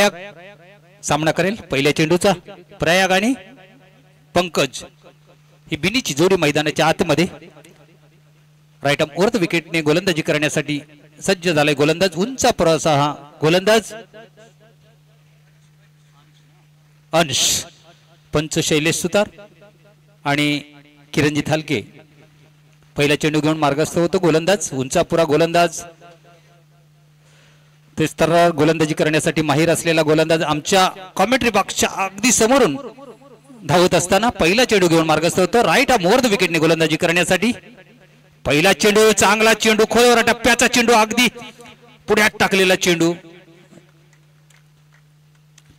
प्रयाग सामना करेल पहिल्या चेंडूचा। प्रयाग आणि पंकज ही बिनीची जोडी मैदानाच्या आतमध्ये राईट आर्म ओव्हर द विकेटने गोलंदाजी करण्यासाठी सज्ज झालाय गोलंदाज। उंचापुरा असा हा गोलंदाज अंश। पंच शैलेश सुतार आणि किरणजीत हलके पहिला चेंडू घेऊन मार्गस्थ होतो गोलंदाज। उंचापुरा गोलंदाज तेस्तर गोलंदाजी करण्यासाठी माहीर असलेला गोलंदाज आमच्या कॉमेंट्री बॉक्सच्या अगदी समोरून धावत असताना पहिला चेंडू घेऊन मार्गस्थ होतो राईट आर्म ओव्हर द विकेटने गोलंदाजी करण्यासाठी। पहिला चेंडू चांगला चेंडू खोलवर टप्प्याचा चेंडू अगदी पुढ्यात टाकलेला चेंडू।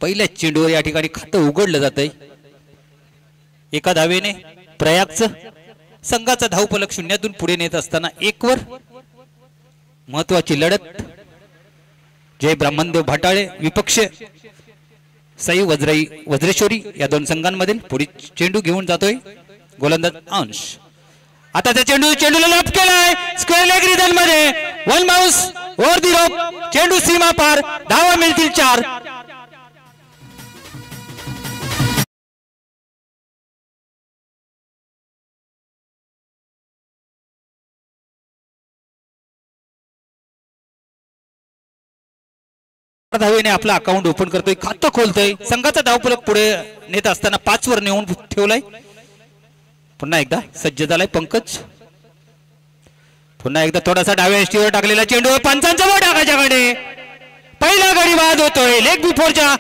पहिल्या चेंडूवर या ठिकाणी खातं उघडलं जातंय एका धावेने। प्रयागचं संघाचा धावफलक शून्यातून पुढे नेत असताना 1 वर महत्वाची लढत। जय ब्राह्मणदेव भाटाळे विपक्ष साई वज्रेश्वरी या दोन संघांमधील पुढे चेंडू घेऊन जातोय गोलंदाज अंश। आता त्या चेंडूला लॉप केलाय स्क्वेअर लेग रिदन मध्ये। 1 बाउन्स ओव्हर दी रोप चेंडू सीमा पार धावा मिळतील 4। धावेने आपला अकाउंट ओपन करतोय खातं खोलतोय संघाचा धावफलक पुढे नेत असताना 5 वर नेऊन ठेवलाय। पुन्हा एकदा सज्ज झालाय पंकज। पुन्हा एकदा थोडासा डाव्या एसटीवर टाकलेला चेंडू पंचांचा बोट आकाशाकडे पहिला गडी बाद होतोय लेग बिफोरच्या।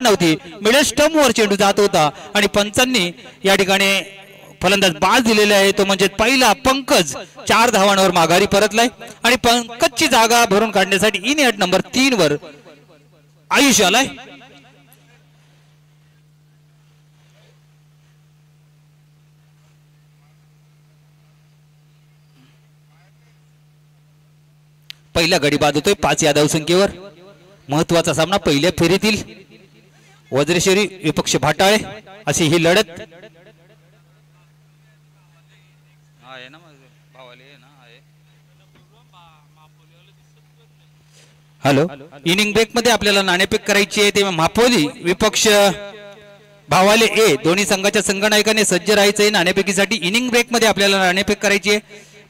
नव्हती मिडल स्टंप वर चेंडू जात होता आणि पंचांनी या ठिकाणी फलंदाज बाद दिलेला आहे तो म्हणजे पहिला पंकज 4 धावांवर माघारी परतलाय आणि पंकजची जागा भरून काढण्यासाठी इन एट नंबर 3 वर आयुष आलाय। पहिला गडी बाद होतोय 5 या धावसंख्येवर। महत्वाचा सामना पहिल्या फेरीतील वज्रेश्वरी विपक्ष भाटाळे अशी ही लढत। हॅलो इनिंग ब्रेक मध्ये आपल्याला नाणेफेक करायची आहे तेव्हा मापोली विपक्ष भावाले ए दोन्ही संघाच्या संघनायकाने सज्ज राहायचंय नाणेफेकीसाठी। इनिंग ब्रेक मध्ये आपल्याला नाणेफेक करायची आहे।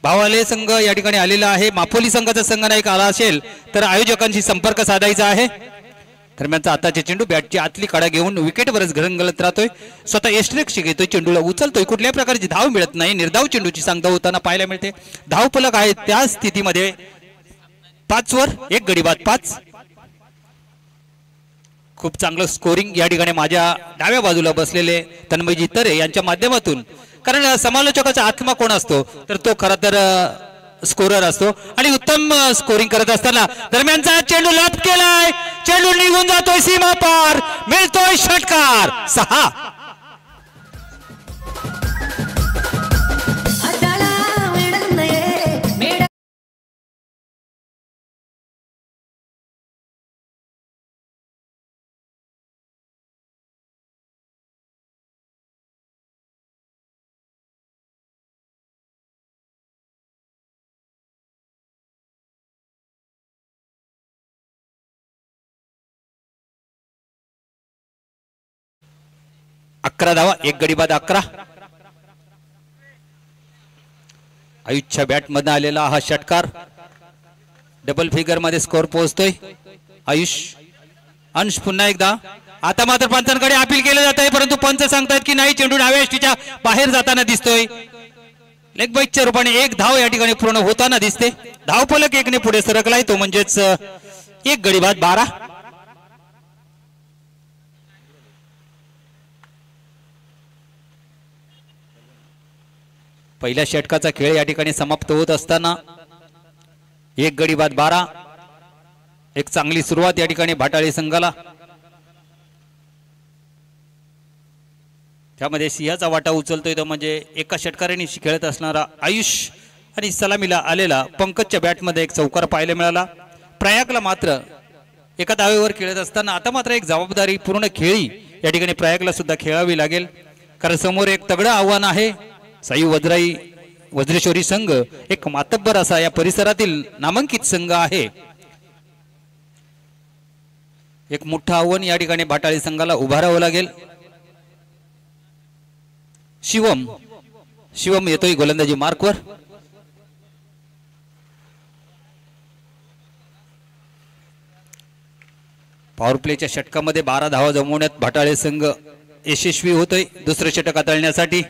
भावाले संघ या ठिकाणी आलेला आहे। मापोली संघाचा संघनायक आला असेल तर आयोजकांशी संपर्क साधायचा आहे। दरम्यानचा आताचे चेंडू बॅटची आतली कडा घेऊन विकेटवरच घरंगळत राहतोय स्वतः एस्ट्रेक्स घेतोय चेंडूला उचलतोय कुठल्या प्रकारची धाव मिळत नाही निर्धाव चेंडूची सांगता होताना पाहायला मिळते। धावफलक आहे त्या स्थितीमध्ये 5 वर 1 गडी बाद 5। खूप चांगलं स्कोरिंग या ठिकाणी माझ्या डाव्या बाजूला बसलेले तन्मयजी तरे यांच्या माध्यमातून। कारण समालोचकाचा आत्मा कोण असतो तर तो खरं तर स्कोरर असतो आणि उत्तम स्कोरिंग करत असताना दरम्यानचा चेंडू लॉप केलाय चेंडू निघून जातोय सीमा पार मिळतोय षटकार 6। अकरा धावा 1 गडी बाद 11। आयुषच्या बॅट मधून आलेला हा षटकार डबल फिगर मध्ये स्कोर पोहोचतोय आयुष। अंश पुन्हा एकदा आता मात्र पंचांकडे अपील केलं जात आहे परंतु पंच सांगतात की नाही चेंडू डाव्या एसटीच्या बाहेर जाताना दिसतोय। लेग बाईटच्या रूपाने 1 धाव या ठिकाणी पूर्ण होताना दिसते। धावफलक 1 ने पुढे सरकलाय तो म्हणजेच 1 गडी बाद 12। पहिल्या षटकाचा खेळ या ठिकाणी समाप्त होत असताना एक गडी बाद 12. एक चांगली सुरुवात या ठिकाणी भाटाळे संघाला. त्यामध्ये सिंहाचा वाटा उचलतोय तो म्हणजे एका षटकाराने खेळत असणारा आयुष आणि सलामीला आलेला पंकजच्या बॅटमध्ये एक चौकार पाहायला मिळाला. प्रयागला मात्र एका धावेवर खेळत असताना आता मात्र एक जबाबदारी पूर्ण खेळी या ठिकाणी प्रयागला सुद्धा खेळावी लागेल, कारण समोर एक तगडं आव्हान आहे. साई वज्रेश्वरी संघ एक मातब्बर असा या परिसरातील नामांकित संघ आहे. एक मोठं आव्हान या ठिकाणी भाटाळे संघाला उभारावं लागेल. शिवम येतोय गोलंदाजी मार्कवर. पॉवर प्लेच्या षटकामध्ये 12 धावा जमवण्यात भाटाळे संघ यशस्वी होतोय. दुसरं षटक हाताळण्यासाठी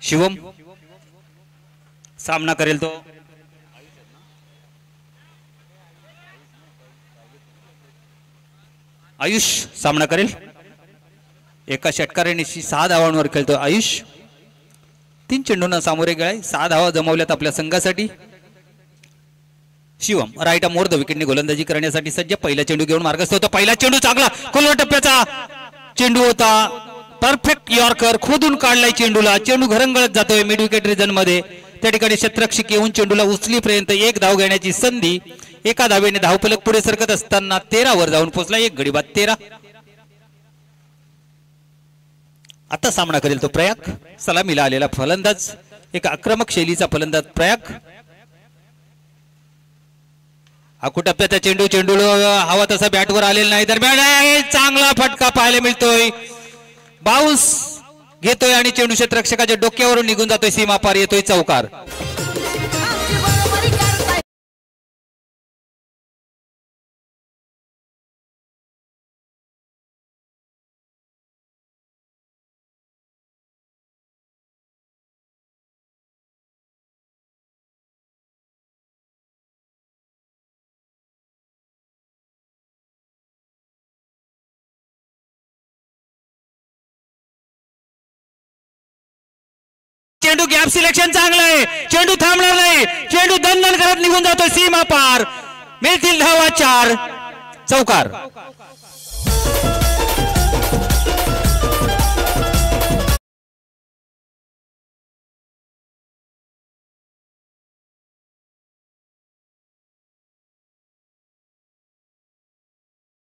शिवम सामना करेल. तो आयुष सामना करेल. एका षटकाराने 6 धावांवर खेळतो आयुष. 3 चेंडूंना सामोरे गेलाय. 6 धावा जमवल्यात आपल्या संघासाठी. शिवम राईट मोर द विकेटने गोलंदाजी करण्यासाठी सज्ज. पहिला चेंडू घेऊन मार्गस्थ होता. पहिला चेंडू चांगला खोलवर टप्प्याचा चेंडू होता. परफेक्ट यॉर्कर खोदून काढलाय चेंडूला. चेंडू घरंगळत जातोय मिड विकेट रिजन मध्ये. त्या ठिकाणी क्षेत्ररक्षक येऊन चेंडूला उचलीपर्यंत एक धाव घेण्याची संधी. एका धावेने धावफलक पुढे सरकत असताना 13 वर जाऊन पोहोचला. एक गडी बाद 13. आता सामना करेल तो प्रयाग. सलामीला आलेला फलंदाज एक आक्रमक शैलीचा फलंदाज प्रयाग. टप्प्याचा चेंडू हवा तसा बॅटवर आलेला नाही. दरम्यान चांगला फटका पाहायला मिळतोय. बाउन्स घेतोय आणि चेंडू क्षेत्ररक्षकाच्या डोक्यावरून निघून जातोय. सीमा पार येतोय चौकार. चेंडू गॅप सिलेक्शन चांगलं आहे. चेंडू थांबणार नाही. चेंडू दणदण करत निघून जातोय सीमा पार. मिळतील धावा 4. चौकार.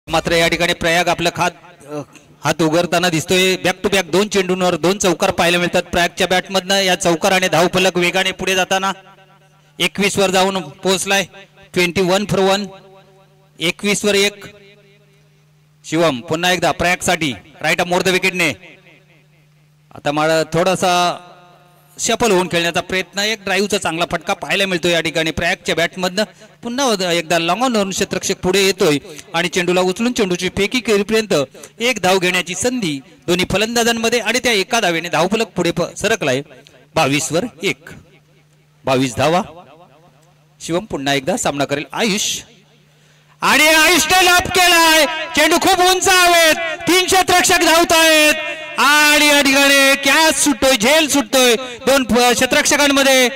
मात्र या ठिकाणी प्रयाग आपलं हात उघडताना दिसतोय. बॅक टू बॅक 2 चेंडूंवर 2 चौकार पाहायला मिळतात प्रयागच्या बॅटमधनं. या चौकाराने धावफलक वेगाने पुढे जाताना 21 वर जाऊन पोहोचलाय. 21 for 1. 21 वर 1. शिवम पुन्हा एकदा प्रयागसाठी राईट मोर द विकेटने. आता मला थोडासा शफल होऊन खेळण्याचा प्रयत्न. एक ड्राईव्हचा चांगला फटका पाहायला मिळतोय या ठिकाणी प्रयागच्या बॅटमधनं. पुन्हा एकदा लॉंग ऑन क्षेत्ररक्षक पुढे येतोय आणि चेंडूला उचलून चेंडूची फेकी करेपर्यंत एक धाव घेण्याची संधी दोन्ही फलंदाजांमध्ये आणि त्या एका धावेने धावफलक पुढे सरकलाय. 22 वर 1. 22 धावा. शिवम पुन्हा एकदा सामना करेल आयुष आणि आयुषने लॉप केलाय. चेंडू खूप उंच हवेत. 3 क्षेत्ररक्षक धावतायत आणि या ठिकाणी कॅच सुटतोय. झेल सुटतोय. 2 क्षेत्ररक्षकांमध्ये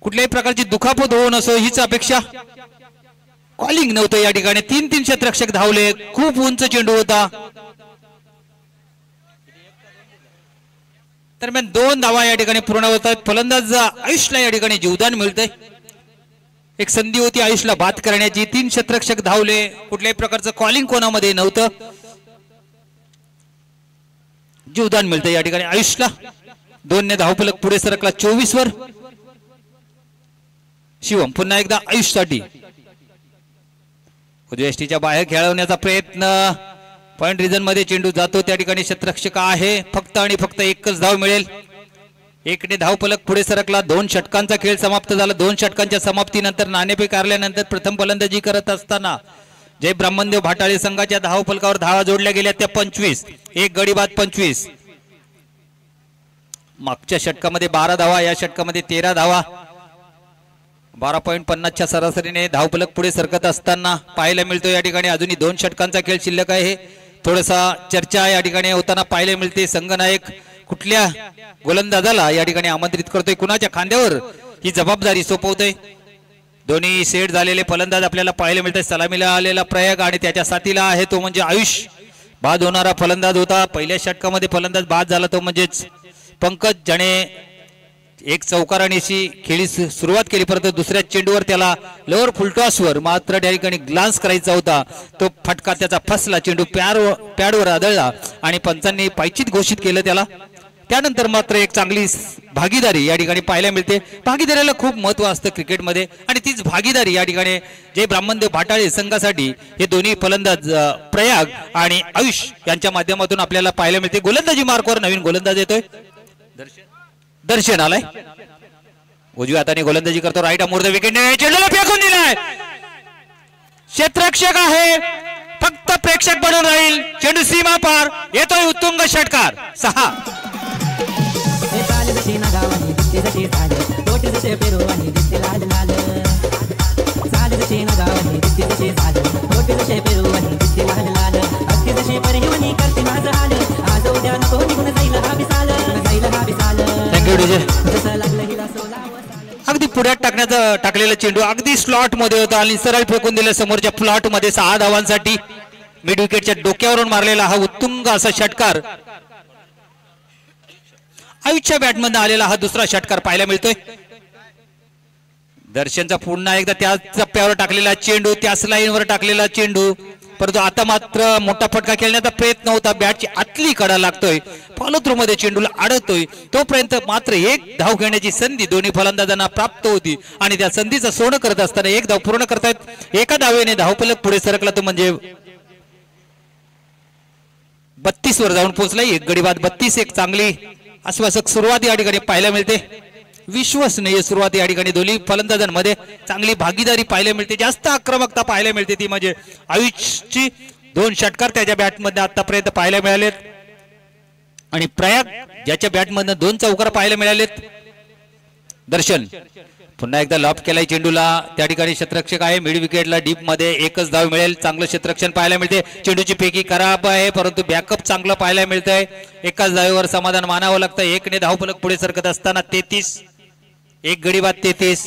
कुठल्याही प्रकारची दुखापत होऊ नसो हीच अपेक्षा. कॉलिंग नव्हतं या ठिकाणी. 3 क्षेत्ररक्षक धावले. खूप उंच चेंडू होता. दरम्यान 2 धावा या ठिकाणी पूर्ण होतात. फलंदाज आयुषला या ठिकाणी जीवदान मिळतंय. एक संधी होती आयुषला बाद करण्याची. 3 क्षेत्ररक्षक धावले. कुठल्याही प्रकारचं कॉलिंग कोणामध्ये नव्हतं. जीवदान मिळतं या ठिकाणी आयुषला. 2 ने धावफलक पुढे सरकला 24 वर. शिवम पुन्हा एकदा आयुषसाठी उजव्या बाहेर खेळवण्याचा प्रयत्न. पॉइंट रिजन मध्ये चेंडू जातो. त्या ठिकाणी क्षेत्ररक्षक आहे. फक्त आणि फक्त एकच धाव मिळेल. 1 ने धावफलक पुढे सरकला. 2 षटकांचा खेळ समाप्त झाला. 2 षटकांच्या समाप्तीनंतर नाणेफेक हारल्यानंतर प्रथम फलंदाजी करत असताना जय ब्राह्मणदेव भाटाळे संघाच्या धावफलकावर धावा जोडल्या गेल्या त्या 25. 1 गडी बाद 25. मागच्या षटकामध्ये 12 धावा. या षटकामध्ये 13 धावा. 12.50च्या सरासरीने धावफलक पुढे सरकत असताना पाहायला मिळतो. या ठिकाणी अजूनही 2 षटकांचा खेळ शिल्लक आहे. थोडासा चर्चा या ठिकाणी होताना पाहायला मिळते. संघनायक कुठल्या गोलंदाजाला या ठिकाणी आमंत्रित करतोय, कुणाच्या खांद्यावर ही जबाबदारी सोपवतोय. दोन्ही सेट झालेले फलंदाज आपल्याला पाहायला मिळतात. सलामीला आलेला प्रयाग आणि त्याच्या साथीला आहे तो म्हणजे आयुष. बाद होणारा फलंदाज होता. पहिल्या षटकामध्ये फलंदाज बाद झाला तो म्हणजेच पंकज, ज्याने एक चौकारानेशी खेळी सुरुवात केली, परंतु दुसऱ्या चेंडूवर त्याला लोअर फुलटॉसवर मात्र त्या ठिकाणी ग्लान्स करायचा होता. तो फटका त्याचा फसला, चेंडू पॅडवर आदळला आणि पंचांनी पायचीत घोषित केलं त्याला. त्यानंतर मात्र एक चांगली भागीदारी या ठिकाणी पाहायला मिळते. भागीदारीला खूप महत्व असतं क्रिकेटमध्ये आणि तीच भागीदारी या ठिकाणी जय ब्राह्मणदेव भाटाळे संघासाठी हे दोन्ही फलंदाज प्रयाग आणि आयुष यांच्या माध्यमातून आपल्याला पाहायला मिळते. गोलंदाजी मार्कवर नवीन गोलंदाज येतोय. दर्शन आलाय, उजव्या हाताने गोलंदाजी करतो. राईट अमोर विकेटने चेंडूला फेकून दिलाय. क्षेत्ररक्षक आहे, फक्त प्रेक्षक बनून राहील. चेंडू सीमा पार, येतोय उत्तुंग षटकार. 6 अगदी पुढ्यात टाकलेला चेंडू अगदी स्लॉट मध्ये होता आणि सरळ फेकून दिलं समोरच्या प्लॉट मध्ये. 6 धावांसाठी मिड विकेटच्या डोक्यावरून मारलेला हा उत्तुंग असा षटकार. आयुषच्या बॅटमधून आलेला हा दुसरा षटकार पाहायला मिळतोय. दर्शनचा पुन्हा एकदा त्याच टप्प्यावर टाकलेला चेंडू, त्याच लाईनवर टाकलेला चेंडू, परंतु आता मात्र मोठा फटका खेळण्याचा प्रयत्न होता. बॅटची आतली कडा लागतोय, फॉलो थ्रू मध्ये चेंडूला अडतोय. तोपर्यंत मात्र एक धाव घेण्याची संधी दोन्ही फलंदाजांना प्राप्त होती आणि त्या संधीचं सोनं करत असताना एक धाव पूर्ण करतायत. एका धावेने धावफलक पुढे सरकला तो म्हणजे 32 वर जाऊन पोहोचलाय. एक गडी बाद 32. एक चांगली आश्वासक सुरुवात या ठिकाणी पाहायला मिळते. विश्वसनीय सुरुवात या ठिकाणी दोन्ही फलंदाजांमध्ये चांगली भागीदारी पाहायला मिळते. जास्त आक्रमकता पाहायला मिळते ती म्हणजे आयुषची. 2 षटकार त्याच्या बॅटमध्ये आतापर्यंत पाहायला मिळालेत आणि प्रयाग ज्याच्या बॅटमधनं 2 चौकार पाहायला मिळालेत. दर्शन पुन्हा एकदा लॉप केलाय चेंडूला. त्या ठिकाणी क्षेत्ररक्षक आहे. मिड विकेटला डीप मध्ये एकच धाव मिळेल. चांगलं क्षेत्ररक्षण पाहायला मिळते. चेंडूची फेकी खराब आहे, परंतु बॅकअप चांगलं पाहायला मिळतंय. एकाच धावेवर समाधान मानावं लागतं. 1 ने धावफलक पुढे सरकत असताना 33. एक गडी बाद 33.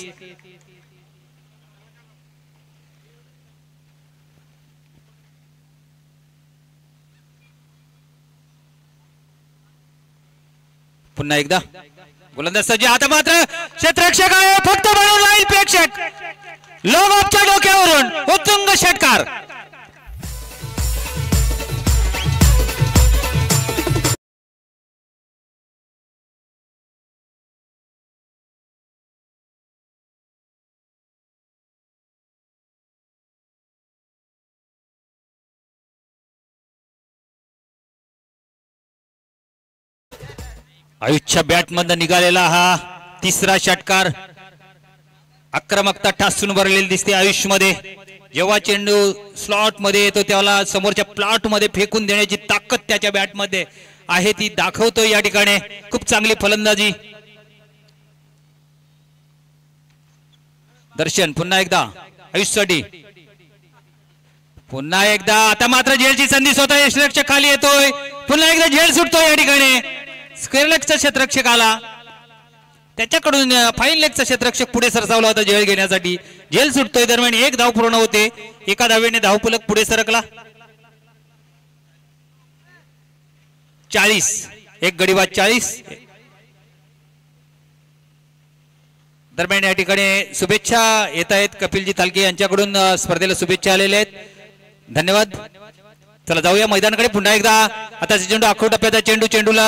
पुन्हा एकदा गोलंदाज सज्ज. आता मात्र क्षेत्ररक्षक आहे, फक्त बनून राहील प्रेक्षक. लोग ऑफच्या डोक्यावरून उत्तुंग षटकार. आयुषच्या बॅटमधून निघालेला हा तिसरा षटकार. आक्रमकता ठासून भरलेली दिसते आयुषमध्ये. जेव्हा चेंडू स्लॉट मध्ये येतो त्याला समोरच्या प्लॉट मध्ये फेकून देण्याची ताकद त्याच्या बॅटमध्ये आहे, ती दाखवतो या ठिकाणी. खूप चांगली फलंदाजी. दर्शन पुन्हा एकदा आयुषसाठी. पुन्हा एकदा आता मात्र झेलची संधी स्वतः क्षेत्ररक्षक खाली येतोय. पुन्हा एकदा झेल सुटतोय या ठिकाणी. स्क्वेअर लेगचा क्षेत्ररक्षक आला, त्याच्याकडून फाईन लेगचा क्षेत्ररक्षक पुढे सरसावला होता झेल घेण्यासाठी. झेल सुटतोय. दरम्यान 1 धाव पूर्ण होते. एका धावेने धावफलक पुढे सरकला. 40. एक गडी बाद 40. दरम्यान या ठिकाणी शुभेच्छा येत आहेत कपिलजी थालके यांच्याकडून. स्पर्धेला शुभेच्छा आलेल्या आहेत, धन्यवाद. चला जाऊया मैदानाकडे पुन्हा एकदा. आता चेंडू आखो टप्प्याचा चेंडू, चेंडूला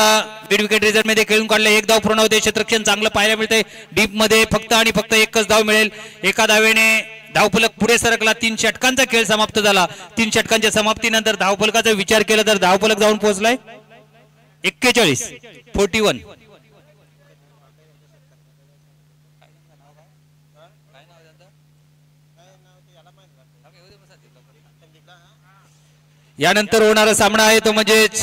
मिड विकेट रिझल्ट मध्ये खेळून काढले. 1 धाव पूर्ण होते. क्षेत्ररक्षण चांगलं पाहायला मिळतंय. डीप मध्ये फक्त आणि फक्त एकच धाव मिळेल. एका धावेने धावफलक पुढे सरकला. 3 षटकांचा खेळ समाप्त झाला. 3 षटकांच्या समाप्तीनंतर धावफलकाचा विचार केला तर धावफलक जाऊन पोहोचलाय 41. 41. यानंतर होणारा सामना आहे तो म्हणजेच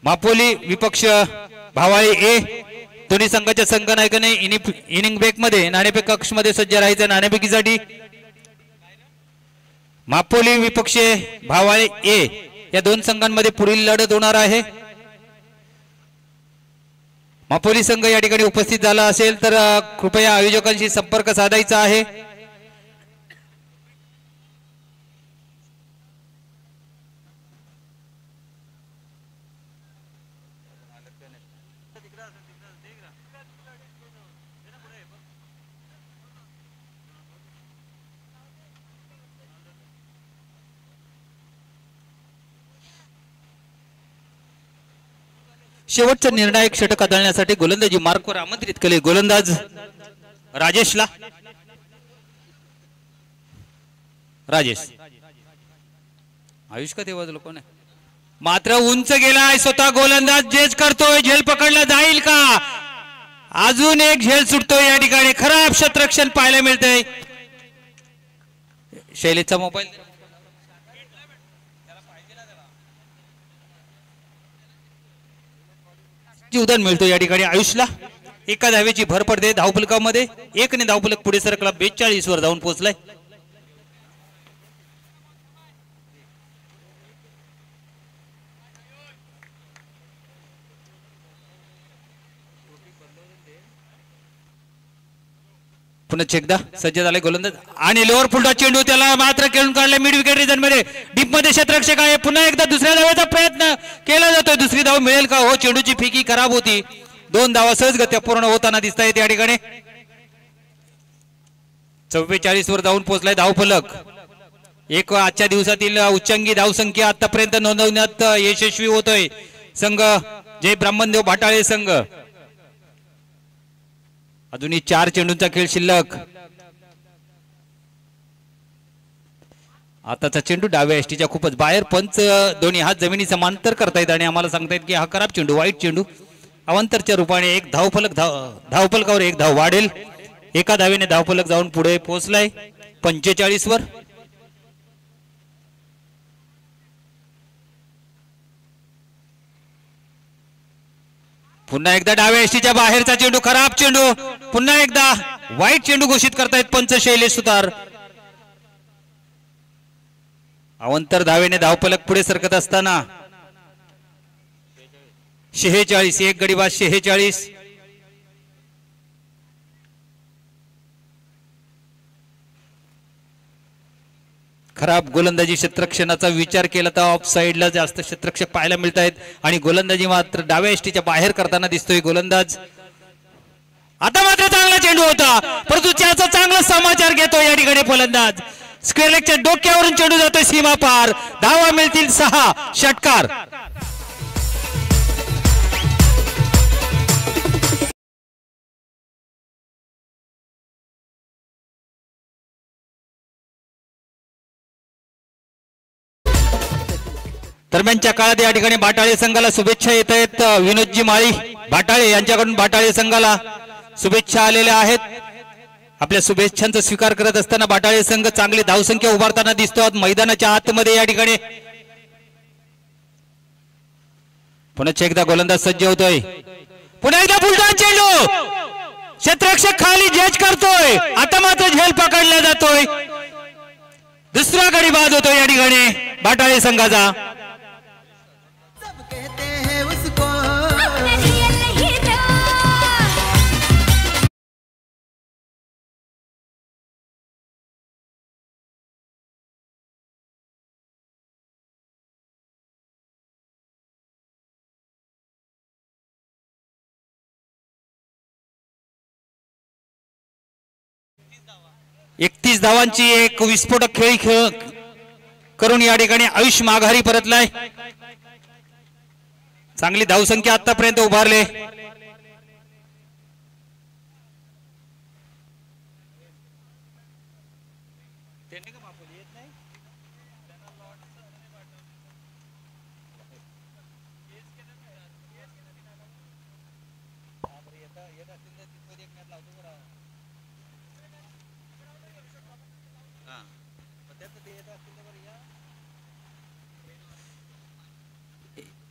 मापोली विपक्ष भावाळे ए. दोन्ही संघाच्या संघनायकाने इनिंग ब्रेक मध्ये नाणेफेक कक्ष मध्ये सज्ज राहायचं. नाणेफेकीसाठी मापोली विपक्ष भावाळे ए या 2 संघांमध्ये पुढील लढत होणार आहे. मापोली संघ या ठिकाणी उपस्थित झाला असेल तर कृपया आयोजकांशी संपर्क साधायचा आहे। शेवटचा निर्णायक षटक हाताळण्यासाठी गोलंदाजी मार्कवर आमंत्रित केले गोलंदाज राजेशला। राजेश आयुष का तेव्हा लोक नाही मात्र उंच गेलाय स्वतः गोलंदाज झेल करतोय। झेल पकडला जाईल का? अजून एक झेल सुटतोय या ठिकाणी। खराब क्षेत्ररक्षण पाहायला मिळतंय। शैलेशचा मोबाईल जीवदान मिळतो या ठिकाणी आयुषला। एका धावेची भर पडते धावफलकामध्ये। 1 ने धावफलक पुढे सरकला 42 वर जाऊन पोहोचलाय। पुन्हा एकदा सज्ज झाले गोलंदाज आणि लोअर फुलटॉस चेंडू त्याला मात्र खेळून काढले मिड विकेट रिजन मध्ये। डीप मध्ये क्षेत्ररक्षक आहे। पुन्हा एकदा दुसऱ्या धावेचा प्रयत्न केला जातोय। दुसरी धाव मिळेल का? हो चेंडूची फेकी खराब होती। 2 धावा सहजगत्या पूर्ण होताना दिसत आहेत या ठिकाणी। 44 वर जाऊन पोहोचलाय धावफलक। एक आजच्या दिवसातील उच्चांकी धावसंख्या आतापर्यंत नोंदवण्यात यशस्वी होतोय संघ जय ब्राह्मणदेव भाटाळे संघ। अजूनही 4 चेंडूंचा खेळ शिल्लक। आताचा चेंडू डाव्या एसटीच्या खूपच बाहेर। पंच दोन्ही हात जमिनी समांतर करतायत आणि आम्हाला सांगतायत की हा खराब चेंडू वाईट चेंडू। अवंतरच्या रूपाने एक धावफलकावर 1 धाव वाढेल। एका धावेने धावफलक जाऊन पुढे पोहोचलाय 45 वर। पुन्हा एकदा डाव्या एसटीच्या बाहेरचा चेंडू खराब चेंडू। पुन्हा एकदा वाईट चेंडू घोषित करतायत पंच शैलेश सुतार। अवंतर धावेने धावफलक पुढे सरकत असताना 46 एक गडी बाद 46। खराब गोलंदाजी क्षेत्ररक्षणाचा विचार केला तर ऑफ साइडला जास्त क्षेत्ररक्षक पाहायला मिळत आहेत आणि गोलंदाजी मात्र डाव्या एसटीच्या बाहेर करताना दिसतोय गोलंदाज। आता मात्र चांगला चेंडू होता परंतु त्याचा चांगला समाचार घेतो या ठिकाणी फलंदाज। स्क्वेअर लेगच्या डोक्यावरून चेंडू जातोय सीमा पार। धावा मिळतील 6 षटकार। दरम्यानच्या काळात या ठिकाणी भाटाळे संघाला शुभेच्छा येत आहेत। विनोदजी माळी भाटाळे यांच्याकडून भाटाळे संघाला शुभेच्छा आलेल्या आहेत। आपल्या शुभेच्छांचा स्वीकार करत असताना भाटाळे संघ चांगली धावसंख्या उभारताना दिसतो मैदानाच्या आतमध्ये या ठिकाणी। पुन्हा एकदा गोलंदाज सज्ज होतोय। पुन्हा एकदा फुलटॉस चेंडू क्षेत्ररक्षक खाली जज करतोय। आता मात्र झेल पकडला जातोय। दुसरा गडी बाद होतोय या ठिकाणी भाटाळे संघाचा। एकतीस धावांची एक विस्फोटक खेळ करून या ठिकाणी आयुष माघारी परतलाय। चांगली धावसंख्या आतापर्यंत उभारले।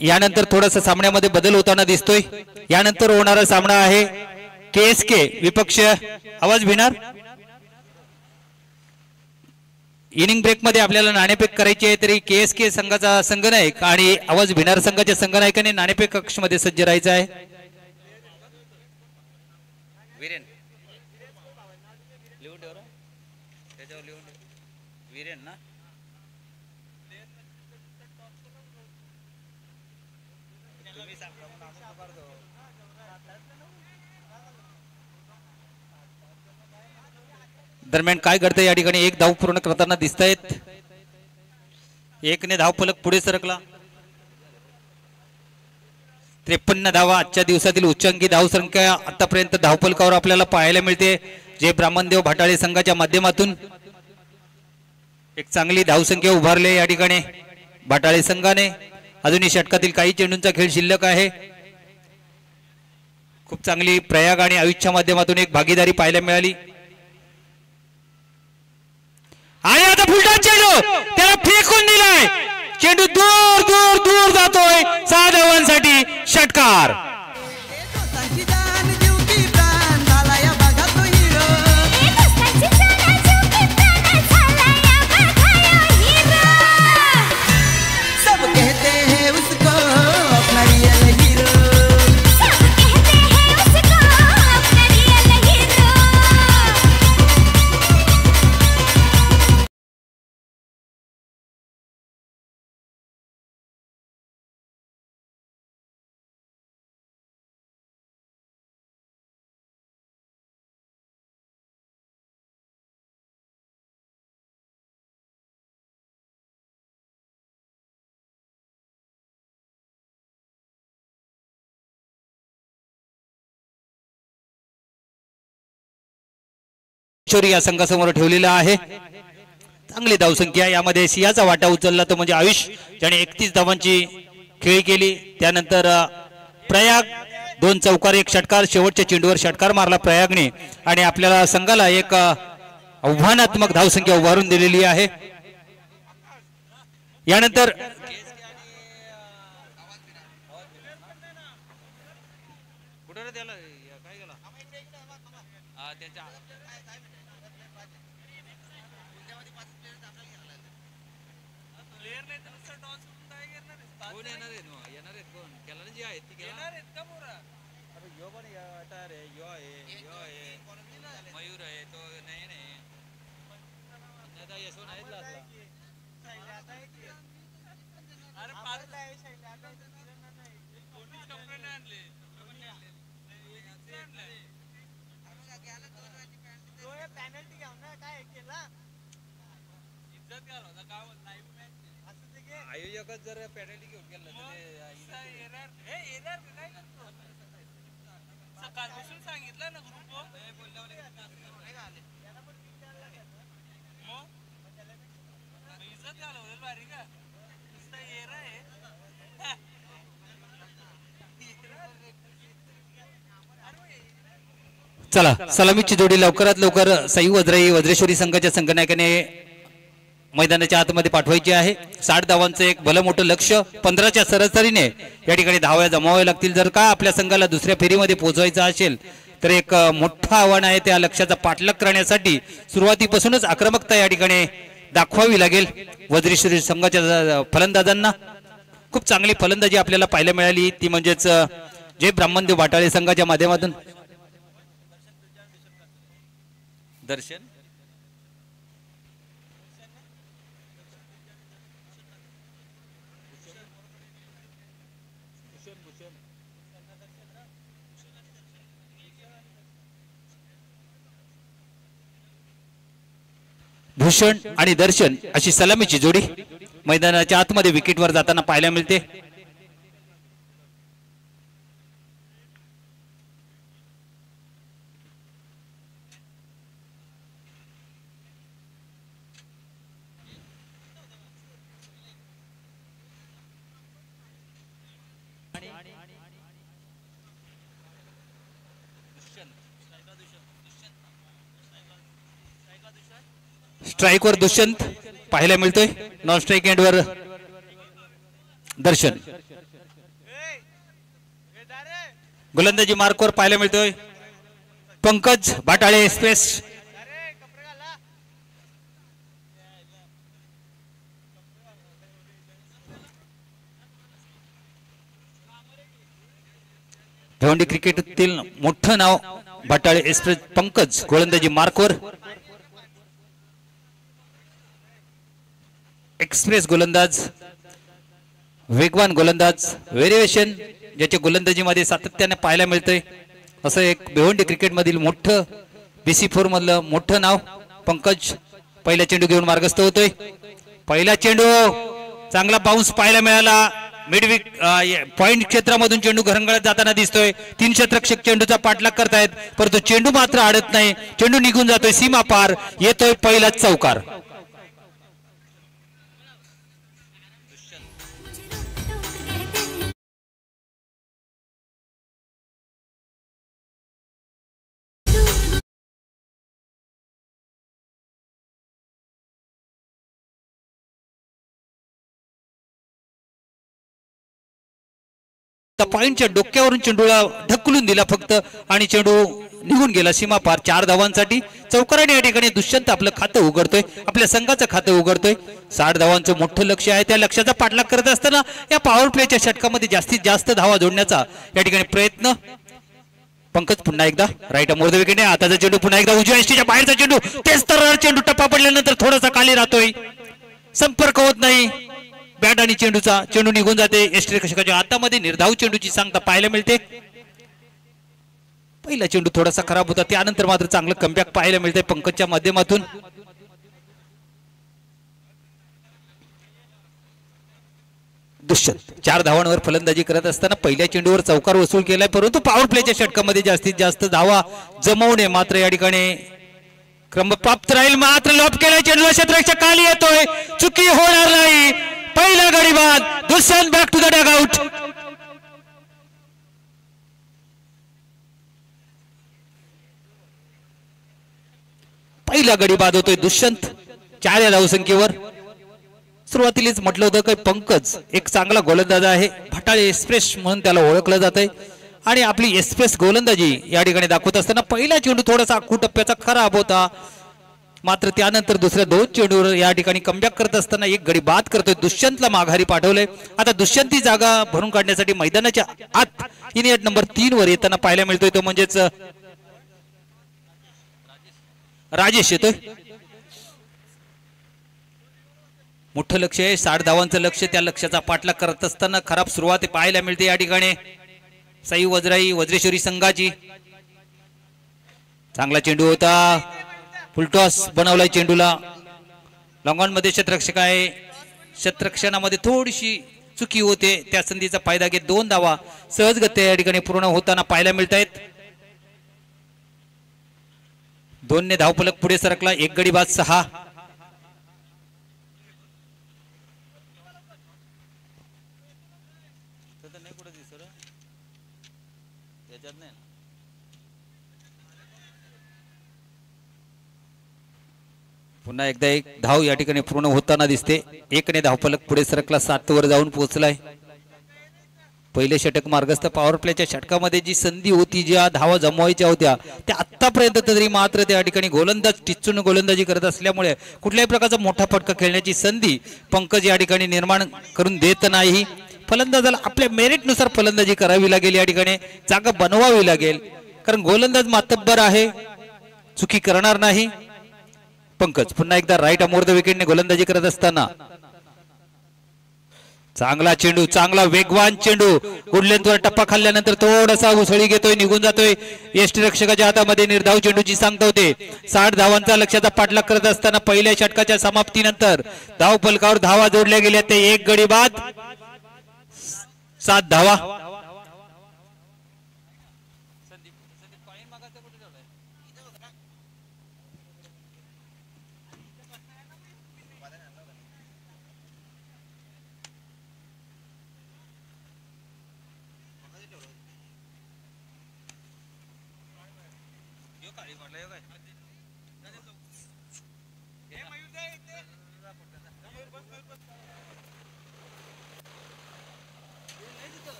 यानंतर थोडासा सामन्यामध्ये बदल होताना दिसतोय। यानंतर होणारा सामना आहे केएसके विपक्ष आवाज भिणार। इनिंग ब्रेक मध्ये आपल्याला नाणेफेक करायची आहे तरी केएसके संघाचा संघनायक आणि आवाज भिणार संघाच्या संघनायकाने नाणेफेक कक्षमध्ये सज्ज राहायचं आहे। वीरेन लिहून ठेव त्याच्यावर लिहून ठेव वीरेन ना दरम्यान काय घडतं या ठिकाणी एक धाव पूर्ण करताना दिसत आहेत. एकने धावफलक पुढे सरकला. 53 धावा आजच्या दिवसातील उच्चांकी धावसंख्या आतापर्यंत धावफलकावर आपल्याला पाहायला मिळते. जे ब्राह्मणदेव भाटाळे संघाच्या माध्यमातून एक चांगली धावसंख्या उभारली या ठिकाणी भाटाळे संघाने. अजूनही षटकातील काही चेंडूंचा खेळ शिल्लक आहे. खूप चांगली प्रयाग आणि आयुष्याच्या माध्यमातून एक भागीदारी पाहायला मिळाली. आणि आता फुलटा चेंडू त्याला फेकून दिलाय. चेंडू दूर दूर दूर जातोय. 6 धावांसाठी षटकार. या संघासमोर ठेवलेला आहे. चांगली धावसंख्या यामध्ये सिंहाचा वाटा उचलला तो म्हणजे आयुष ज्याने 31 धावांची खेळी केली. त्यानंतर प्रयाग 2 चौकार 1 षटकार. शेवटच्या चेंडूवर षटकार मारला प्रयागने आणि आपल्याला संघाला एक आव्हानात्मक धावसंख्या उभारून दिलेली आहे. यानंतर मयूर आहे तो नाही आयोजकच जर पेनल्टी घेऊन गेला सकाळपासून सांगितलं ना ग्रुप चला सलामीची जोडी लवकरात लवकर साई वज्राई वज्रेश्वरी संघाच्या संघनायकाने मैदानाच्या आतमध्ये पाठवायची आहे. 60 धावांचं एक भलं मोठं लक्ष 15च्या सरासरीने या ठिकाणी धावा जमाव्या लागतील. जर का आपल्या संघाला दुसऱ्या फेरीमध्ये पोहोचवायचं असेल तर एक मोठं आव्हान आहे. त्या लक्ष्याचा पाठलाग करण्यासाठी सुरुवातीपासूनच आक्रमकता या ठिकाणी दाखवावी लागेल वज्रेश्वरी संघाच्या फलंदाजांना. खूप चांगली फलंदाजी आपल्याला पाहायला मिळाली ती म्हणजेच जे ब्राह्मणदेव भाटाळे संघाच्या माध्यमातून दर्शन भूषण आणि दर्शन अशी सलामीची जोडी मैदानाच्या आतमध्ये विकेटवर जाताना पाहायला मिळते. स्ट्राइकवर दुष्यंत पाहायला मिळतोय. नॉन स्ट्राइक एंडवर दर्शन. गोलंदाजी मार्कवर पाहायला मिळतोय पंकज भाटाळे. स्पेस भिवंडी क्रिकेटतील मोठं नाव भटाळे एक्सप्रेस पंकज गोलंदाजी मार्कवर. एक्सप्रेस गोलंदाज, वेगवान गोलंदाज, व्हेरिएशन ज्याच्या गोलंदाजीमध्ये सातत्याने पाहायला मिळतंय. असं एक भिवंडी क्रिकेट मधील मोठं BC4 मधलं मोठं नाव पंकज. पहिला चेंडू घेऊन मार्गस्थ होतोय. पहिला चेंडू चांगला बाउन्स पाहायला मिळाला. मिडविक पॉइंट क्षेत्रामधून चेंडू घरंगळत जाताना दिसतोय. 3 क्षेत्ररक्षक चेंडूचा पाठलाग करतायत, परंतु चेंडू मात्र अडत नाही. चेंडू निघून जातोय सीमा पार. येतोय पहिलाच चौकार. पॉइंटच्या डोक्यावरून चेंडूला ढकलून दिला फक्त आणि चेंडू निघून गेला सीमा पार. 4 धावांसाठी चौकाराने या ठिकाणी दुष्यंत आपलं खातं उघडतोय, आपल्या संघाचं खातं उघडतोय. 60 धावांचं मोठं लक्ष आहे. त्या लक्ष्याचा पाठलाग करत असताना या पॉवर प्लेच्या षटकामध्ये जास्तीत जास्त धावा जोडण्याचा या ठिकाणी प्रयत्न. पंकज पुन्हा एकदा राईट मोर द विकेट. आताचा चेंडू पुन्हा एकदा उजव्या एसटीच्या बाहेरचा चेंडू. तेच तर चेंडू टप्पा पडल्यानंतर थोडासा खाली राहतोय, संपर्क होत नाही बॅट आणि चेंडूचा. चेंडू निघून जाते. यष्टिरक्षकाच्या हातामध्ये निर्धाव चेंडूची सांगता पाहायला मिळते. पहिला चेंडू थोडासा खराब होता, त्यानंतर मात्र चांगलं कमबॅक पाहायला मिळतंय पंकजच्या माध्यमातून. दुष्यंत 4 धावांवर फलंदाजी करत असताना पहिल्या चेंडूवर चौकार वसूल केलाय, परंतु पॉवर प्लेच्या षटकामध्ये जास्तीत जास्त धावा जमवणे मात्र या ठिकाणी क्रम प्राप्त राहील. मात्र लॉप केलाय चेंडूला, क्षेत्ररक्षक खाली येतोय, चुकी होणार नाही. पहिला गडी बाद. Dushyant back to the dugout. पहिला गडी बाद होतोय दुष्यंत 4 या धावसंख्येवर. सुरुवातीलाच म्हटलं होतं की पंकज एक चांगला गोलंदाज आहे. भटाळे एक्सप्रेस म्हणून त्याला ओळखलं जातंय आणि आपली एक्सप्रेस गोलंदाजी या ठिकाणी दाखवत असताना पहिला चेंडू थोडासा आखू टप्प्याचा खराब होता, मात्र त्यानंतर दुसऱ्या 2 चेंडूवर या ठिकाणी कमबॅक करत असताना एक गडी बाद करतोय. दुष्यंतला माघारी पाठवलंय. आता दुष्यंती जागा भरून काढण्यासाठी मैदानाच्या आत इनियट नंबर 3 वर येताना पाहायला मिळतोय, तो म्हणजेच राजेश येतोय. मोठं लक्ष आहे, 60 धावांचं लक्ष. त्या लक्ष्याचा पाठलाग करत असताना खराब सुरुवात पाहायला मिळते या ठिकाणी साई वज्राई वज्रेश्वरी संघाची. चांगला चेंडू होता, फुलटॉस बनवलाय चेंडूला. लॉंगॉन मध्ये क्षेत्ररक्षक आहे, क्षेत्ररक्षणामध्ये थोडीशी चुकी होते, त्या संधीचा फायदा घेत 2 धावा सहजगत्या या ठिकाणी पूर्ण होताना पाहायला मिळत आहेत. 2 ने धावफलक पुढे सरकला. एक गडी बाद 6. पुन्हा एकदा एक धाव या ठिकाणी पूर्ण होताना दिसते. 1 ने धावफलक पुढे सरकला, 7 वर जाऊन पोहोचलाय. पहिले षटक मार्गस्थ. पॉवर प्लेच्या षटकामध्ये जी संधी होती, ज्या धावा जमवायच्या होत्या त्या आतापर्यंत तरी मात्र त्या ठिकाणी गोलंदाज टिचून गोलंदाजी करत असल्यामुळे कुठल्याही प्रकारचा मोठा फटका खेळण्याची संधी पंकज या ठिकाणी निर्माण करून देत नाही. फलंदाजाला आपल्या मेरिटनुसार फलंदाजी करावी लागेल, या ठिकाणी जागा बनवावी लागेल, कारण गोलंदाज मातब्बर आहे, चुकी करणार नाही. पंकज पुन्हा एकदा राईट अमोर द विकेटने गोलंदाजी करत असताना चांगला चेंडू, चांगला वेगवान चेंडू. गुडलेंथवर टप्पा खाल्ल्यानंतर थोडासा उसळी घेतोय, निघून जातोय. यष्टिरक्षकाच्या हातामध्ये निर्धाव चेंडूची सांगता होते. 60 धावांचा लक्ष्याचा पाठलाग करत असताना पहिल्या षटकाच्या समाप्तीनंतर धाव फलकावर धावा जोडल्या गेल्या. ते एक गडी बाद, 7 धावा.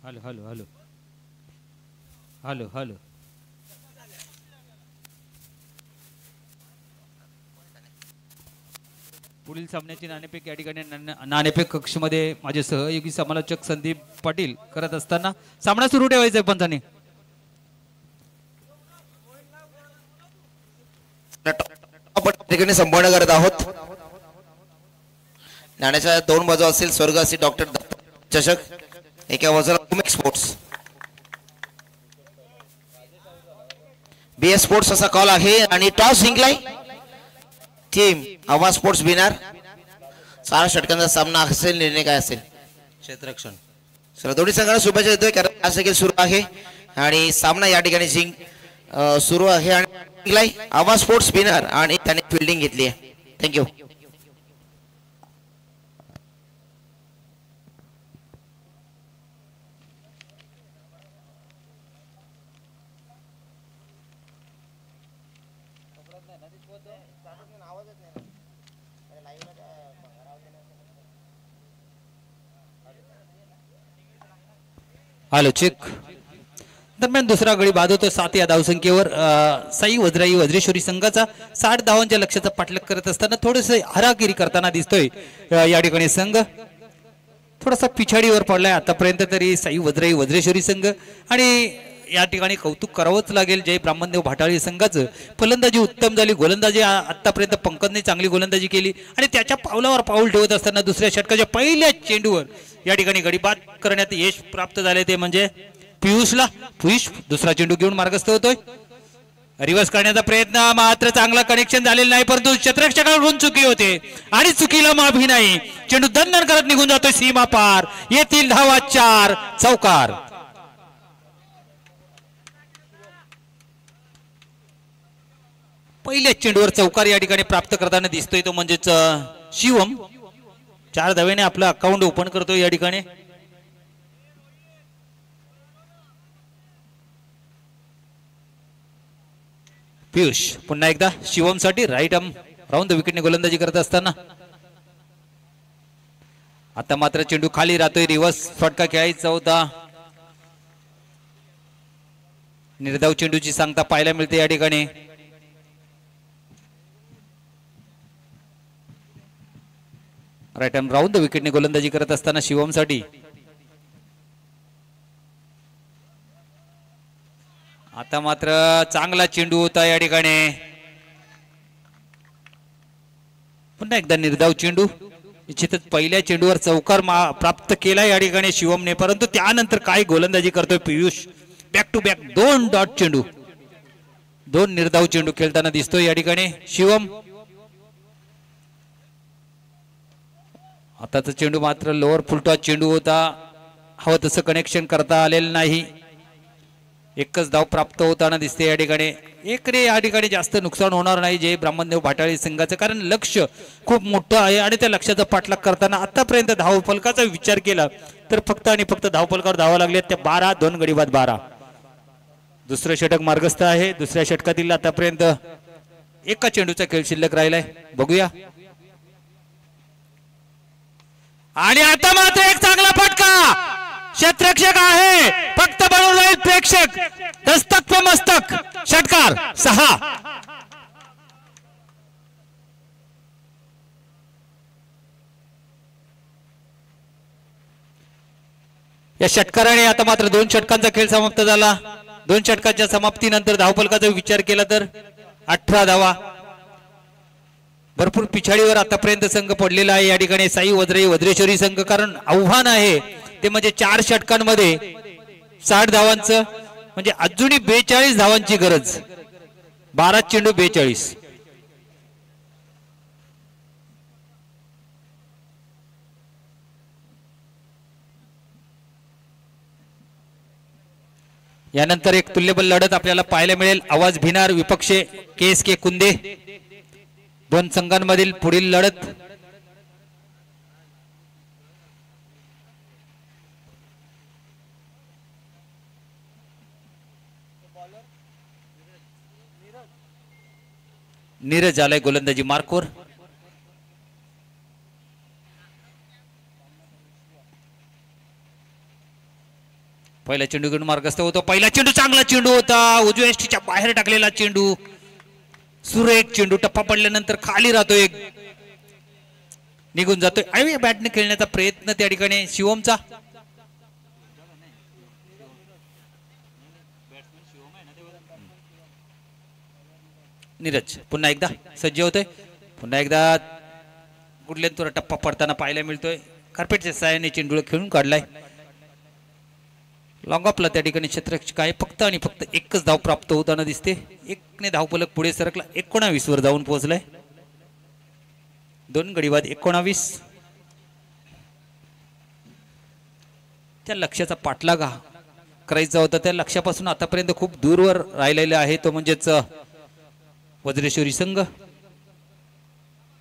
Hello hello hello hello hello पुढील सामन्याची नाणेफेक या ठिकाणी नाणेफेक कक्षमध्ये माझे सहयोगी समालोचक संदीप पाटील करत असताना सामना सुरू ठेवायचा आहे पंचांनी. ठिकाणी संपूर्ण करत आहोत. नाण्याच्या 2 बाजू असतील. स्वर्गवासी डॉक्टर चषक एका बाजूला उमेश स्पोर्ट्स बीएस स्पोर्ट्स असा कॉल आहे आणि टॉस जिंकलाय टीम आवाज स्पोर्ट्स बिनार. 4 षटकांचा सामना असेल. निर्णय काय असेल? क्षेत्ररक्षण. चला दोन्ही संघांना शुभेच्छा देतोय कारण आज देखील सुरू आहे आणि सामना या ठिकाणी सुरू आहे आणि जिंकलाय आवाज स्पोर्ट्स बिनार आणि त्याने फिल्डिंग घेतली आहे. थँक्यू. Hello check. दरम्यान दुसरा गडी बाद होतो 7 या धावसंख्येवर. साई वज्राई वज्रेश्वरी संघाचा 60 धावांच्या लक्ष्याचा पाठलाग करत असताना थोडस हरागिरी करताना दिसतोय या ठिकाणी संघ. थोडासा पिछाडीवर पडलाय आतापर्यंत तरी साई वज्राई वज्रेश्वरी संघ. आणि या ठिकाणी कौतुक करावंच लागेल जय ब्राह्मणदेव भाटाळी संघाचं. फलंदाजी उत्तम झाली. गोलंदाजी आतापर्यंत पंकजने चांगली गोलंदाजी केली आणि त्याच्या पावलावर पाऊल ठेवत असताना दुसऱ्या षटकाच्या पहिल्या चेंडूवर या ठिकाणी गडी बाद करण्यात यश प्राप्त झाले ते म्हणजे पियुषला. पियुष दुसरा चेंडू घेऊन मार्गस्थ होतोय. रिव्हर्स करण्याचा प्रयत्न मात्र चांगला कनेक्शन झालेला नाही परंतु क्षेत्ररक्षकाकडून चुकी होते आणि चुकीला माफी नाही. चेंडू दणदण करत निघून जातोय सीमा पार. येथील धावा 4 चौकार. पहिल्या चेंडूवर चौकार या ठिकाणी प्राप्त करताना दिसतोय तो म्हणजेच शिवम. 4 धावेने आपलं अकाउंट ओपन करतोय या ठिकाणी. पियुष पुन्हा एकदा शिवम साठी राईट आर्म राऊंड द विकेटने गोलंदाजी करत असताना आता मात्र चेंडू खाली राहतोय. रिव्हर्स फटका खेळायचा होता. निर्धाव चेंडूची सांगता पाहायला मिळते या ठिकाणी. राईट आर्म राऊंड द विकेटने गोलंदाजी करत असताना शिवम साठी आता मात्र चांगला चेंडू होता या ठिकाणी. पुन्हा एकदा निर्धाव चेंडू. निश्चितच पहिल्या चेंडूवर चौकार प्राप्त केला या ठिकाणी शिवमने परंतु त्यानंतर काय गोलंदाजी करतोय Piyush. Back to back 2 dot चेंडू. 2 निर्धाव चेंडू खेळताना दिसतोय या ठिकाणी शिवम. आताचा चेंडू मात्र लोअर फुलटॉस चेंडू होता. हवं तसं कनेक्शन करता आलेलं नाही. एकच धाव प्राप्त होताना दिसते या ठिकाणी. एकरे या ठिकाणी जास्त नुकसान होणार नाही जय ब्राह्मणदेव भाटाळी संघाचं कारण लक्ष खूप मोठं आहे आणि त्या लक्ष्याचा पाठलाग करताना आतापर्यंत धावफलकाचा विचार केला तर फक्त आणि फक्त धावफलकावर धावा लागल्या त्या 12. 2 गडी बाद 12. दुसरं षटक मार्गस्थ आहे. दुसऱ्या षटकातील आतापर्यंत एका चेंडूचा खेळ शिल्लक राहिलाय. बघूया. आणि आता मात्र एक चांगला फटका. क्षेत्ररक्षक आहे फक्त बनवून राहील प्रेक्षक. दस्तक पे मस्तक. षटकार 6. या षटकाराने आता मात्र 2 षटकांचा खेळ समाप्त झाला. 2 षटकाच्या समाप्तीनंतर धावफलकाचा विचार केला तर 18 धावा. भरपूर पिछाडीवर आतापर्यंत संघ पडलेला आहे या ठिकाणी साई वज्राई वज्रेश्वरी संघ. कारण आव्हान आहे ते म्हणजे 4 षटकांमध्ये 60 धावांचं म्हणजे अजूनही 42 धावांची गरज. 12 चेंडू 42. यानंतर एक तुल्यबल लढत आपल्याला पाहायला मिळेल. आवाज भिनार विपक्ष KSK कुंदे. 2 संघांमधील पुढील लढत. नीरज आलाय गोलंदाजी मार्कवर. पहिला चेंडू घेऊन मार्गस्थ होतो. पहिला चेंडू चांगला चेंडू होता. उजव्या यष्टीच्या बाहेर टाकलेला चेंडू. सुरेख चेंडू. टप्पा पडल्यानंतर खाली राहतो एक. निघून जातोय आणि बॅटने खेळण्याचा प्रयत्न त्या ठिकाणी शिवमचा. नीरज पुन्हा एकदा सज्ज होतोय. पुन्हा एकदा कुठल्या तुरा टप्पा पडताना पाहायला मिळतोय. कार्पेटच्या साहाय्याने चेंडूळ खेळून काढलाय. लॉंग ऑफला त्या ठिकाणी क्षेत्ररक्षक आहे. फक्त आणि फक्त एकच धाव प्राप्त होताना दिसते. एकने धावफलक पुढे सरकला. 19 वर जाऊन पोहोचलाय. 2 गडी बाद 19. त्या लक्ष्याचा पाठलाग करायचा होता. त्या लक्ष्यापासून आतापर्यंत खूप दूरवर राहिलेला आहे तो म्हणजेच वज्रेश्वरी संघ.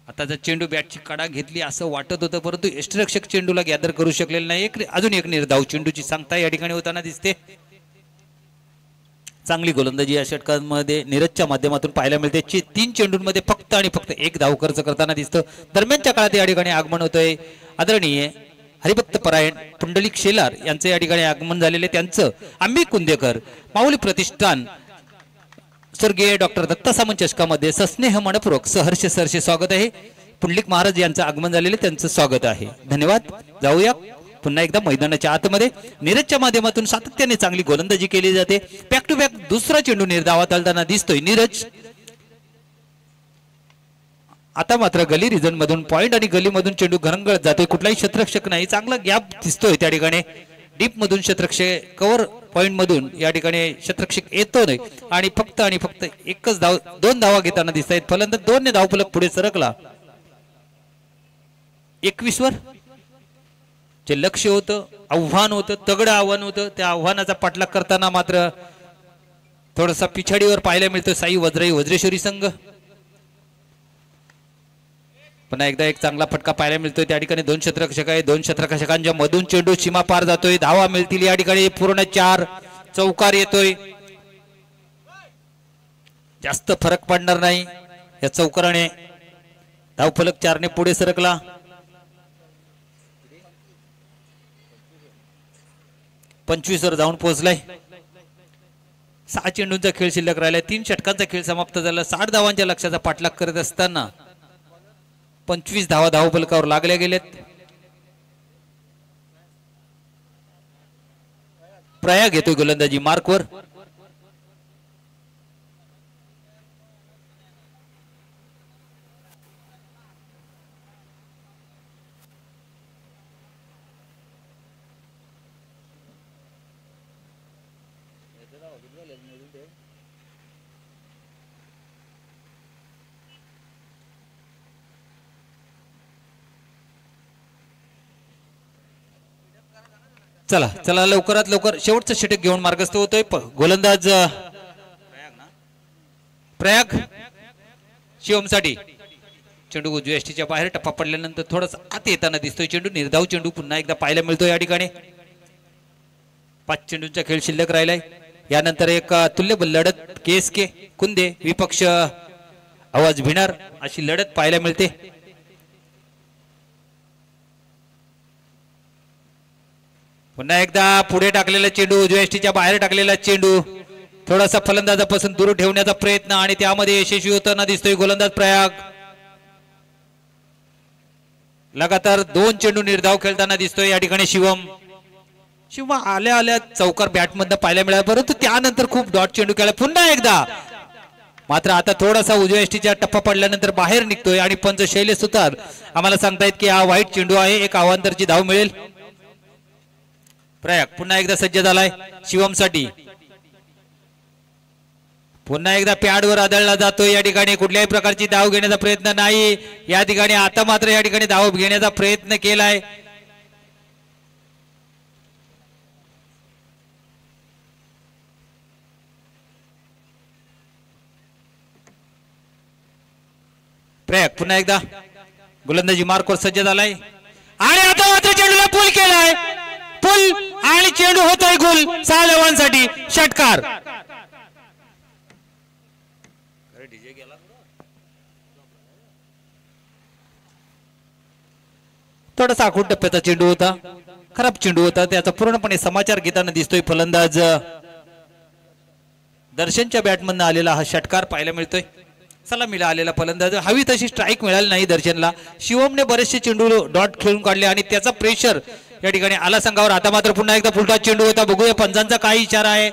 आता जर चेंडू बॅटची कडा घेतली असं वाटत होतं, परंतु यष्टिरक्षक चेंडूला गॅदर करू शकलेला नाही. अजून एक निर्धाव चेंडूची सांगता या ठिकाणी होताना दिसते. चांगली गोलंदाजी या षटकांमध्ये नीरजच्या माध्यमातून पाहायला मिळते. 3 चेंडूंमध्ये फक्त आणि फक्त 1 धाव खर्च करताना दिसतं. दरम्यानच्या काळात या ठिकाणी आगमन होतंय. आदरणीय हरिभक्त परायण पुंडलिक शेलार यांचे या ठिकाणी आगमन झालेले. त्यांचं आम्ही कुंदेकर माऊली प्रतिष्ठान स्वर्गीय डॉक्टर दत्ता सामंत चषकामध्ये सस्नेह मनपूर्वक सहर्ष सरसे स्वागत आहे. पुंडलिक महाराज यांचं आगमन झालेले त्यांचं स्वागत आहे. धन्यवाद. जाऊया पुन्हा एकदा मैदानाच्या आतमध्ये. नीरजच्या माध्यमातून सातत्याने चांगली गोलंदाजी केली जाते. बॅक टू बॅक दुसरा चेंडू निर्धावात आलताना दिसतोय नीरज. आता मात्र गली रिजन मधून पॉइंट आणि गलीमधून चेंडू घरंगळत जातोय. कुठलाही क्षेत्ररक्षक नाही. चांगला गॅप दिसतोय त्या ठिकाणी. डीप मधून क्षेत्ररक्षक कव्हर पॉइंट मधून या ठिकाणी क्षेत्ररक्षक येतो नाही आणि फक्त एकच धाव 2 धावा घेताना दिसत आहेत. फलंदाज 2 ने धावफलक पुढे सरकला. 21 वर जे लक्ष्य होतं, आव्हान होतं, तगडं आव्हान होतं, त्या आव्हानाचा पाठलाग करताना मात्र थोडासा पिछाडीवर पाहायला मिळतो साई वज्रेश्वरी संघ. पुन्हा एकदा एक चांगला फटका पाहायला मिळतोय. त्या ठिकाणी 2 क्षेत्ररक्षक आहे. 2 क्षेत्ररक्षकांच्या मधून चेंडू सीमा पार जातोय. धावा मिळतील या ठिकाणी. पूर्ण 4 चौकार येतोय. जास्त फरक पडणार नाही या चौकाराने. धावफलक 4 ने पुढे सरकला. 25 वर जाऊन पोहोचलाय. 6 चेंडूंचा खेळ शिल्लक राहिलाय. 3 षटकांचा खेळ समाप्त झाला. 60 धावांच्या लक्ष्याचा पाठलाग करत असताना 25 धावा धावफलकावर लागल्या गेलेत. प्रयाग येतोय गोलंदाजी मार्कवर. चला चला लवकरात लवकर शेवटचं षटक घेऊन मार्गस्थ होतोय. गोलंदाज प्रयाग शिवमसाठी. चेंडू उजव्या यष्टीच्या बाहेर टप्पा पडल्यानंतर थोडासा आत येताना दिसतोय चेंडू. निर्धाव चेंडू पुन्हा एकदा पाहायला मिळतोय या ठिकाणी. 5 चेंडूंचा खेळ शिल्लक राहिलाय. यानंतर एक तुल्यबल लढत KSK कुंदे विपक्ष आवाज भिणार अशी लढत पाहायला मिळते. पुन्हा एकदा पुढे टाकलेला चेंडू, उजव्या यष्टीच्या बाहेर टाकलेला चेंडू, थोडासा फलंदाजापासून दूर ठेवण्याचा प्रयत्न आणि त्यामध्ये यशस्वी होताना दिसतोय गोलंदाज प्रयाग. लगातार 2 चेंडू निर्धाव खेळताना दिसतोय या ठिकाणी शिवम. आल्या आल्या चौकार बॅटमधनं पाहायला मिळाला, परंतु त्यानंतर खूप डॉट चेंडू खेळला पुन्हा एकदा. मात्र आता थोडासा उजव्या यष्टीच्या टप्पा पडल्यानंतर बाहेर निघतोय आणि पंच शैलेश सुतार आम्हाला सांगतायत की हा वाईट चेंडू आहे, एक अवांतरची धाव मिळेल. प्रयाग पुन्हा एकदा सज्ज झालाय शिवमसाठी. पुन्हा एकदा पॅडवर आदळला जातोय या ठिकाणी. कुठल्याही प्रकारची धाव घेण्याचा प्रयत्न नाही या ठिकाणी. आता मात्र या ठिकाणी धाव घेण्याचा प्रयत्न केलाय. प्रयाग पुन्हा एकदा गोलंदाजी मार्कवर सज्ज झालाय आणि आता मात्र चेंडूला पुल केलाय. पुल आणि चेंडू होतोय गोल 6 धावांसाठी. षटकार. थोडासा आखूड टप्प्याचा चेंडू होता, खराब चेंडू होता, त्याचा पूर्णपणे समाचार घेताना दिसतोय फलंदाज दर्शनच्या बॅटमधनं आलेला हा षटकार पाहायला मिळतोय. सलामीला आलेला फलंदाज, हवी तशी स्ट्राईक मिळाली नाही दर्शनला. शिवमने बरेचसे चेंडू डॉट खेळून काढले आणि त्याचा प्रेशर या ठिकाणी आला संघावर. आता मात्र पुन्हा एकदा फुलटॉस चेंडू होता, बघूया पंचांचा काय इशारा आहे.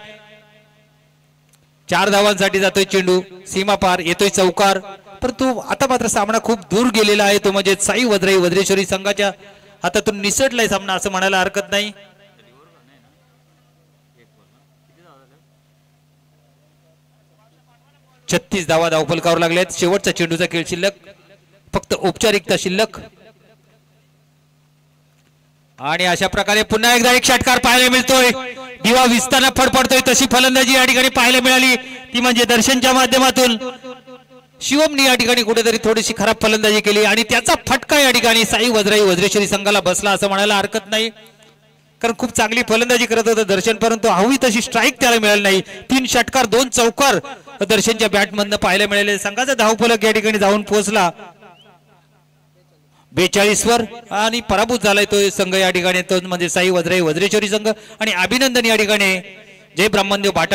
4 धावांसाठी जातोय चेंडू, सीमा पार येतोय चौकार, परंतु आता मात्र सामना खूप दूर गेलेला आहे. तो म्हणजे साई वद्राई वज्रेश्वरी संघाच्या हातातून निसटलाय सामना असं म्हणायला हरकत नाही. 36 धावा धावफलकावर लागल्यात. शेवटचा चेंडूचा खेळ शिल्लक, फक्त औपचारिकता शिल्लक. आणि अशा प्रकारे पुन्हा एकदा एक षटकार पाहायला मिळतोय. दिवा विसताना फडफडतोय तशी फलंदाजी या ठिकाणी पाहायला मिळाली, ती म्हणजे दर्शनच्या माध्यमातून. शिवमने या ठिकाणी कुठेतरी थोडीशी खराब फलंदाजी केली आणि त्याचा फटका या ठिकाणी साई वज्राई वज्रेश्वरी संघाला बसला असं म्हणायला हरकत नाही. कारण खूप चांगली फलंदाजी करत होतं दर्शन, परंतु हवी तशी स्ट्राईक त्याला मिळाली नाही. 3 षटकार 2 चौकार दर्शनच्या बॅटमधनं पाहायला मिळाले. संघाचा धावफलक या ठिकाणी जाऊन पोहोचला 42 वर आणि पराभूत झालाय तो संघ या ठिकाणी, तो म्हणजे साई वज्राई वज्रेश्वरी संघ. आणि अभिनंदन या ठिकाणी जय ब्रह्मदेव बाटा